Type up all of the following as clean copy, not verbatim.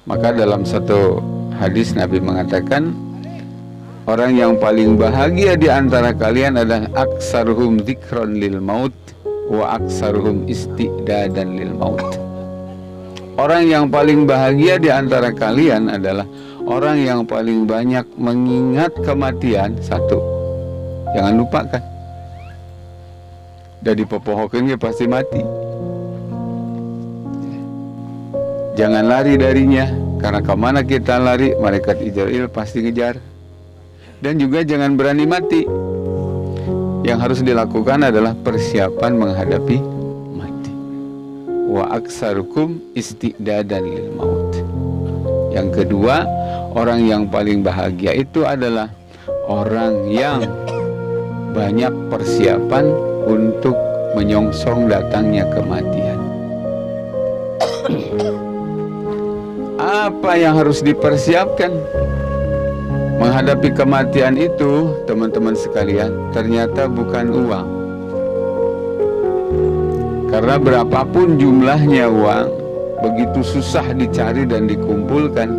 Maka dalam satu hadis Nabi mengatakan, orang yang paling bahagia di antara kalian adalah aksaruhum dzikron lil maut wa aksaruhum istidadan lil maut. Orang yang paling bahagia di antara kalian adalah orang yang paling banyak mengingat kematian. Satu, jangan lupakan. Dari pepohokan dia pasti mati. Jangan lari darinya, karena kemana kita lari, malaikat Israil pasti ngejar. Dan juga jangan berani mati. Yang harus dilakukan adalah persiapan menghadapi mati. Wa aksarukum istidadan lil maut. Yang kedua, orang yang paling bahagia itu adalah orang yang banyak persiapan untuk menyongsong datangnya kematian. Apa yang harus dipersiapkan menghadapi kematian itu, teman-teman sekalian? Ternyata bukan uang. Karena berapapun jumlahnya uang, begitu susah dicari dan dikumpulkan,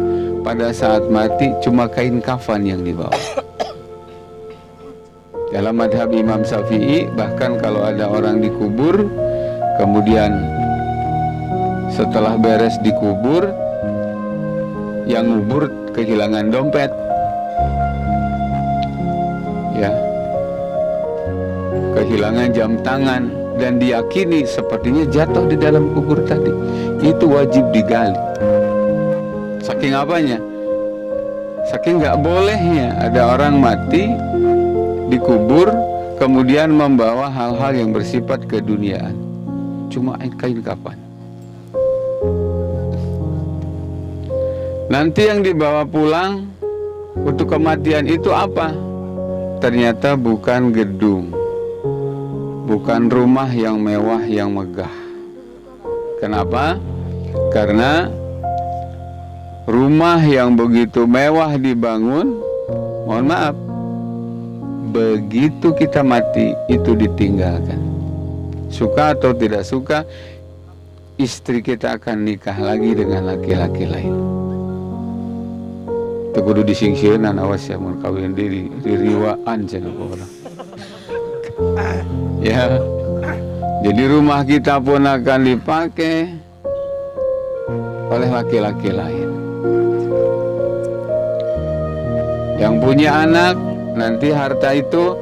pada saat mati cuma kain kafan yang dibawa. Dalam madhab Imam Syafi'i, bahkan kalau ada orang dikubur, kemudian setelah beres dikubur, yang ngubur kehilangan dompet, ya, kehilangan jam tangan, dan diyakini sepertinya jatuh di dalam kubur tadi, itu wajib digali. Saking apanya? Saking nggak bolehnya ada orang mati dikubur kemudian membawa hal-hal yang bersifat keduniaan, cuma kain kafan. Nanti yang dibawa pulang untuk kematian itu apa? Ternyata bukan gedung, bukan rumah yang mewah yang megah. Kenapa? Karena rumah yang begitu mewah dibangun, mohon maaf, begitu kita mati itu ditinggalkan. Suka atau tidak suka, istri kita akan nikah lagi dengan laki-laki lain. Itu kudu disingsieunan, awas ya mun kawin di riwaan cenah orang. Ya. Jadi rumah kita pun akan dipakai oleh laki-laki lain. Yang punya anak, nanti harta itu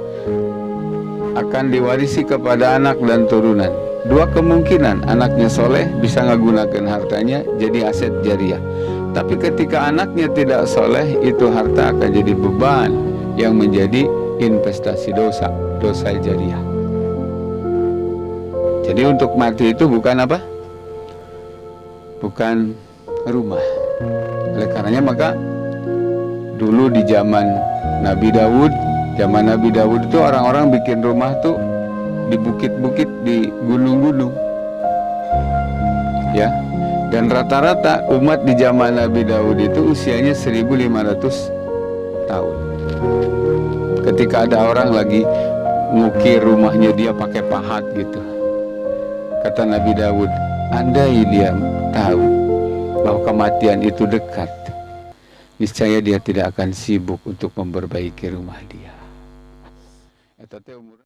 akan diwarisi kepada anak dan turunan. Dua kemungkinan, anaknya soleh bisa menggunakan hartanya jadi aset jariah. Tapi ketika anaknya tidak soleh, itu harta akan jadi beban yang menjadi investasi dosa jariah. Jadi untuk mati itu bukan apa? Bukan rumah. Oleh karenanya maka dulu di zaman Nabi Daud itu orang-orang bikin rumah tuh di bukit-bukit, di gunung-gunung, ya. Dan rata-rata umat di zaman Nabi Daud itu usianya 1500 tahun. Ketika ada orang lagi ngukir rumahnya, dia pakai pahat gitu, kata Nabi Daud, andai dia tahu bahwa kematian itu dekat, niscaya dia tidak akan sibuk untuk memperbaiki rumah dia.